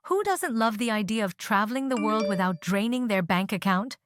Who doesn't love the idea of traveling the world without draining their bank account?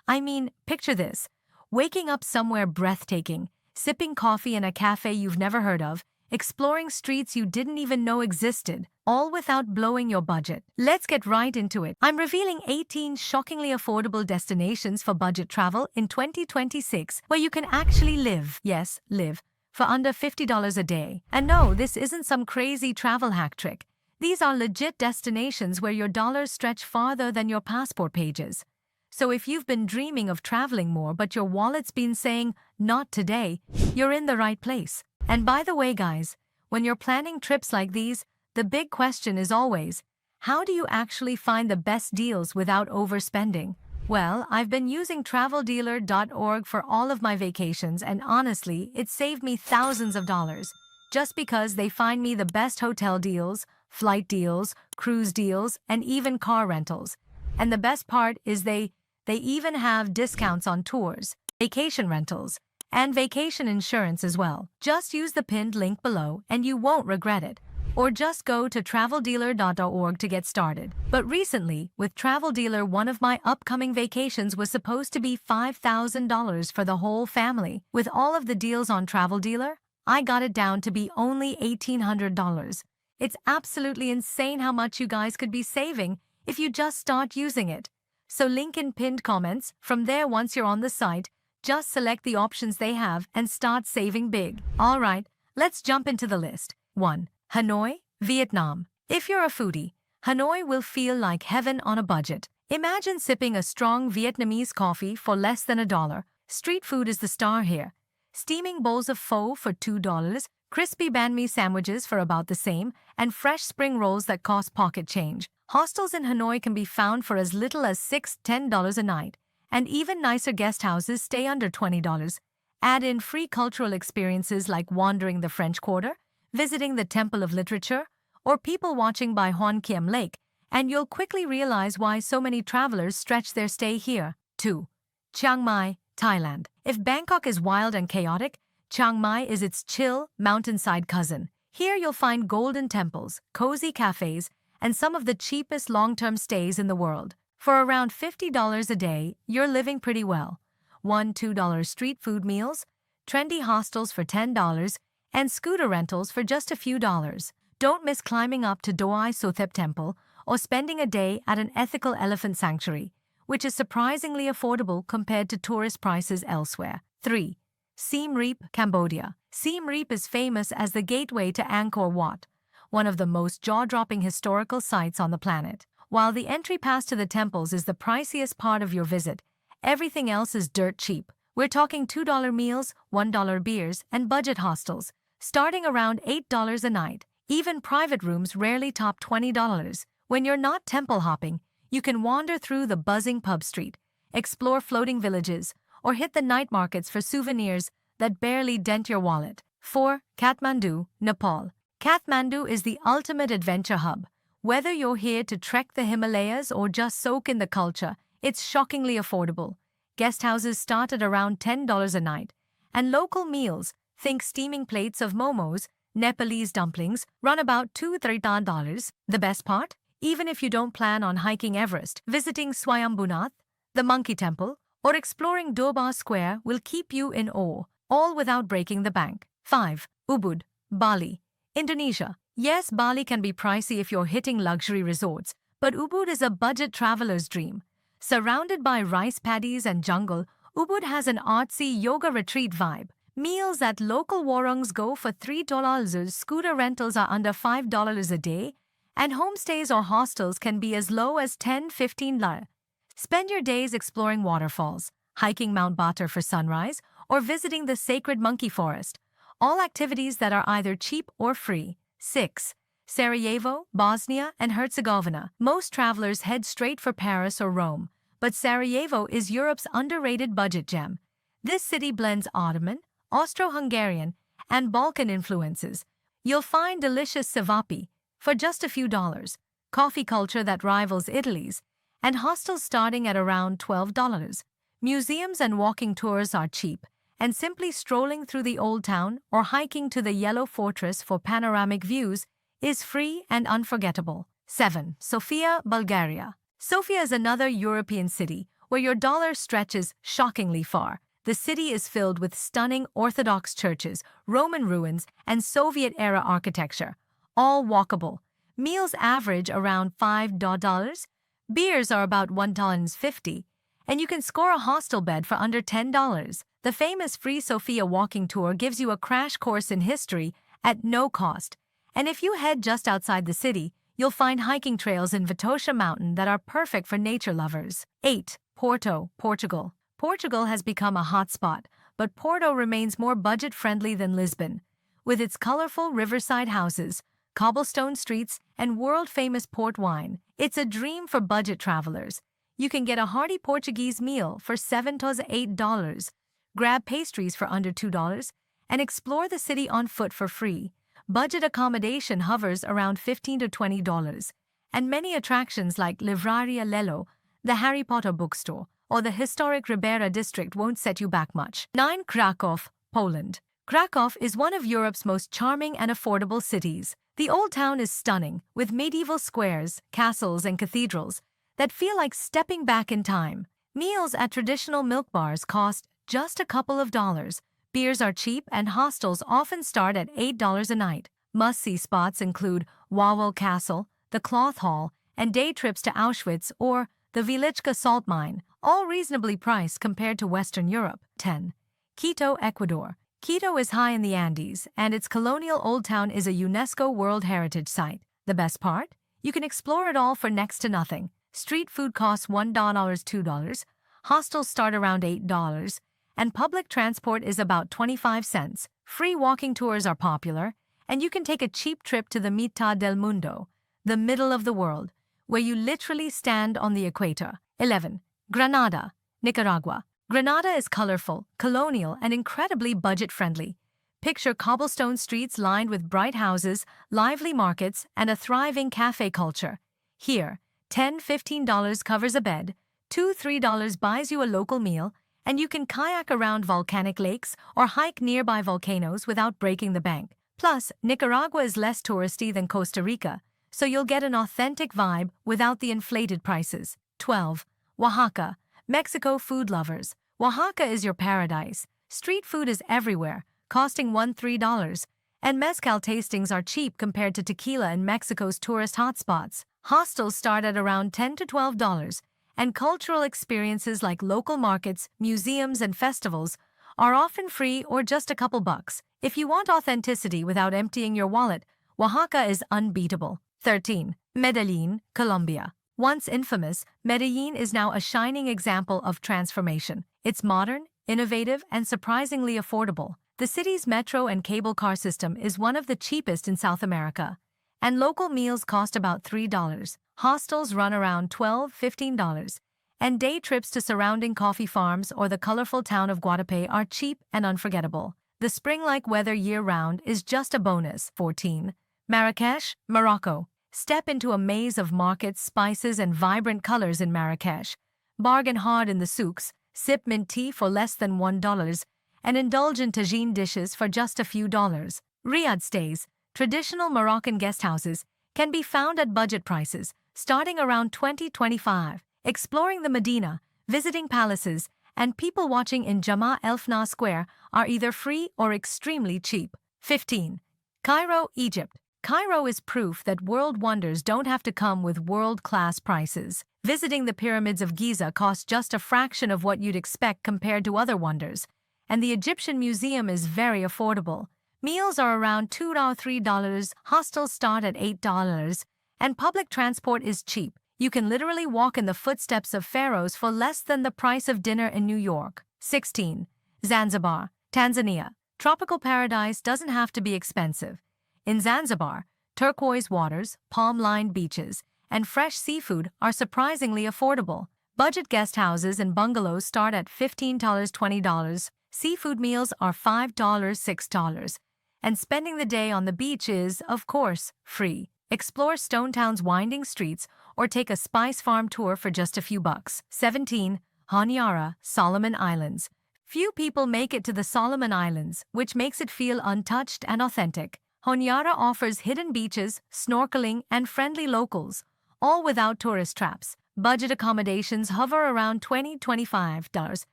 I mean, picture this. Waking up somewhere breathtaking, sipping coffee in a cafe you've never heard of, exploring streets you didn't even know existed, all without blowing your budget. Let's get right into it. I'm revealing 18 shockingly affordable destinations for budget travel in 2026 where you can actually live, yes, live, for under $50 a day. And no, this isn't some crazy travel hack trick. These are legit destinations where your dollars stretch farther than your passport pages. So if you've been dreaming of traveling more but your wallet's been saying, not today, you're in the right place. And by the way, guys, when you're planning trips like these, the big question is always, how do you actually find the best deals without overspending? Well, I've been using traveldealer.org for all of my vacations, and honestly, it saved me thousands of dollars. Just because they find me the best hotel deals, flight deals, cruise deals, and even car rentals. And the best part is they even have discounts on tours, vacation rentals, and vacation insurance as well. Just use the pinned link below and you won't regret it. Or just go to traveldealer.org to get started. But recently, with Travel Dealer, one of my upcoming vacations was supposed to be $5,000 for the whole family. With all of the deals on Travel Dealer, I got it down to be only $1,800. It's absolutely insane how much you guys could be saving if you just start using it. So link in pinned comments. From there, once you're on the site, just select the options they have and start saving big. Alright, let's jump into the list. 1. Hanoi, Vietnam. If you're a foodie, Hanoi will feel like heaven on a budget. Imagine sipping a strong Vietnamese coffee for less than $1. Street food is the star here. Steaming bowls of pho for $2, crispy banh mi sandwiches for about the same, and fresh spring rolls that cost pocket change. Hostels in Hanoi can be found for as little as $6–10 a night, and even nicer guest houses stay under $20. Add in free cultural experiences like wandering the French Quarter, visiting the Temple of Literature, or people watching by Hoan Kiem Lake, and you'll quickly realize why so many travelers stretch their stay here. 2. Chiang Mai, Thailand. If Bangkok is wild and chaotic, Chiang Mai is its chill, mountainside cousin. Here you'll find golden temples, cozy cafes, and some of the cheapest long-term stays in the world. For around $50 a day, you're living pretty well. $1–2 street food meals, trendy hostels for $10, and scooter rentals for just a few dollars. Don't miss climbing up to Doi Sothep Temple or spending a day at an ethical elephant sanctuary, which is surprisingly affordable compared to tourist prices elsewhere. 3. Siem Reap, Cambodia. Siem Reap is famous as the gateway to Angkor Wat, one of the most jaw-dropping historical sites on the planet. While the entry pass to the temples is the priciest part of your visit, everything else is dirt cheap. We're talking $2 meals, $1 beers, and budget hostels, starting around $8 a night. Even private rooms rarely top $20. When you're not temple hopping, you can wander through the buzzing pub street, explore floating villages, or hit the night markets for souvenirs that barely dent your wallet. 4. Kathmandu, Nepal. Kathmandu is the ultimate adventure hub. Whether you're here to trek the Himalayas or just soak in the culture, it's shockingly affordable. Guest houses start at around $10 a night, and local meals, think steaming plates of momos, Nepalese dumplings, run about $2–3. The best part? Even if you don't plan on hiking Everest, visiting Swayambhunath, the Monkey Temple, or exploring Durbar Square will keep you in awe, all without breaking the bank. 5. Ubud, Bali, Indonesia. Yes, Bali can be pricey if you're hitting luxury resorts, but Ubud is a budget traveler's dream. Surrounded by rice paddies and jungle, Ubud has an artsy yoga retreat vibe. Meals at local warungs go for $3, scooter rentals are under $5 a day, and homestays or hostels can be as low as $10–15. Spend your days exploring waterfalls, hiking Mount Batur for sunrise, or visiting the sacred monkey forest, all activities that are either cheap or free. 6. Sarajevo, Bosnia and Herzegovina. Most travelers head straight for Paris or Rome, but Sarajevo is Europe's underrated budget gem. This city blends Ottoman, Austro-Hungarian, and Balkan influences. You'll find delicious cevapi for just a few dollars, coffee culture that rivals Italy's, and hostels starting at around $12. Museums and walking tours are cheap, and simply strolling through the old town or hiking to the Yellow Fortress for panoramic views is free and unforgettable. 7. Sofia, Bulgaria. Sofia is another European city where your dollar stretches shockingly far. The city is filled with stunning Orthodox churches, Roman ruins, and Soviet-era architecture, all walkable. Meals average around $5. Beers are about $1.50, and you can score a hostel bed for under $10. The famous free Sofia walking tour gives you a crash course in history at no cost. And if you head just outside the city, you'll find hiking trails in Vitosha Mountain that are perfect for nature lovers. 8. Porto, Portugal. Portugal has become a hotspot, but Porto remains more budget-friendly than Lisbon. With its colorful riverside houses, cobblestone streets, and world-famous port wine, it's a dream for budget travelers. You can get a hearty Portuguese meal for $7 to $8, grab pastries for under $2, and explore the city on foot for free. Budget accommodation hovers around $15 to $20, and many attractions like Livraria Lello, the Harry Potter bookstore, or the historic Ribera district won't set you back much. 9. Krakow, Poland. Krakow is one of Europe's most charming and affordable cities. The old town is stunning, with medieval squares, castles, and cathedrals that feel like stepping back in time. Meals at traditional milk bars cost just a couple of dollars. Beers are cheap, and hostels often start at $8 a night. Must-see spots include Wawel Castle, the Cloth Hall, and day trips to Auschwitz or the Velichka salt mine, all reasonably priced compared to Western Europe. 10. Quito, Ecuador. Quito is high in the Andes, and its colonial old town is a UNESCO World Heritage Site. The best part? You can explore it all for next to nothing. Street food costs $1 to $2, hostels start around $8, and public transport is about 25 cents. Free walking tours are popular, and you can take a cheap trip to the Mitad del Mundo, the middle of the world, where you literally stand on the equator. 11. Granada, Nicaragua. Granada is colorful, colonial, and incredibly budget-friendly. Picture cobblestone streets lined with bright houses, lively markets, and a thriving cafe culture. Here, $10 to $15 covers a bed, $2 to $3 buys you a local meal, and you can kayak around volcanic lakes or hike nearby volcanoes without breaking the bank. Plus, Nicaragua is less touristy than Costa Rica, so you'll get an authentic vibe without the inflated prices. 12. Oaxaca, Mexico. Food lovers. Oaxaca is your paradise. Street food is everywhere, costing $1 to $3, and mezcal tastings are cheap compared to tequila in Mexico's tourist hotspots. Hostels start at around $10 to $12, and cultural experiences like local markets, museums, and festivals are often free or just a couple bucks. If you want authenticity without emptying your wallet, Oaxaca is unbeatable. 13. Medellin, Colombia. Once infamous, Medellin is now a shining example of transformation. It's modern, innovative, and surprisingly affordable. The city's metro and cable car system is one of the cheapest in South America, and local meals cost about $3. Hostels run around $12 to $15, and day trips to surrounding coffee farms or the colorful town of Guatapé are cheap and unforgettable. The spring-like weather year-round is just a bonus. 14. Marrakesh, Morocco. Step into a maze of markets, spices, and vibrant colors in Marrakesh. Bargain hard in the souks, sip mint tea for less than $1, and indulge in tagine dishes for just a few dollars. Riad stays, traditional Moroccan guesthouses, can be found at budget prices, starting around $20-25. Exploring the Medina, visiting palaces, and people watching in Jama El Fna Square are either free or extremely cheap. 15. Cairo, Egypt. Cairo is proof that world wonders don't have to come with world-class prices. Visiting the pyramids of Giza costs just a fraction of what you'd expect compared to other wonders, and the Egyptian Museum is very affordable. Meals are around $2 to $3, hostels start at $8, and public transport is cheap. You can literally walk in the footsteps of pharaohs for less than the price of dinner in New York. 16. Zanzibar, Tanzania. Tropical paradise doesn't have to be expensive. In Zanzibar, turquoise waters, palm-lined beaches, and fresh seafood are surprisingly affordable. Budget guest houses and bungalows start at $15 to $20. Seafood meals are $5 to $6. And spending the day on the beach is, of course, free. Explore Stone Town's winding streets or take a spice farm tour for just a few bucks. 17. Honiara, Solomon Islands. Few people make it to the Solomon Islands, which makes it feel untouched and authentic. Honiara offers hidden beaches, snorkeling, and friendly locals, all without tourist traps. Budget accommodations hover around $20–25.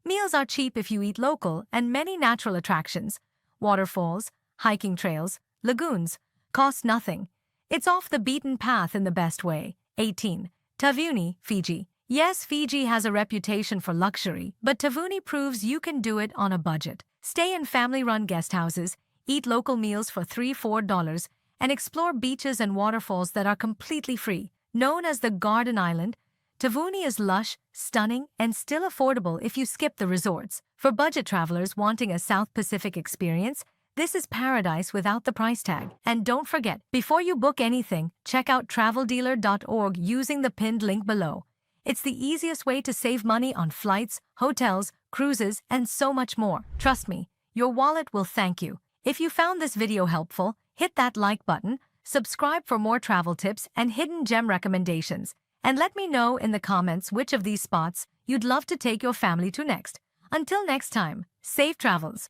Meals are cheap if you eat local, and many natural attractions, waterfalls, hiking trails, lagoons, cost nothing. It's off the beaten path in the best way. 18. Tavuni, Fiji. Yes, Fiji has a reputation for luxury, but Tavuni proves you can do it on a budget. Stay in family-run guest houses, eat local meals for $3–4, and explore beaches and waterfalls that are completely free. Known as the Garden Island, Tavuni is lush, stunning, and still affordable if you skip the resorts. For budget travelers wanting a South Pacific experience, this is paradise without the price tag. And don't forget, before you book anything, check out traveldealer.org using the pinned link below. It's the easiest way to save money on flights, hotels, cruises, and so much more. Trust me, your wallet will thank you. If you found this video helpful, hit that like button, subscribe for more travel tips and hidden gem recommendations, and let me know in the comments which of these spots you'd love to take your family to next. Until next time, safe travels!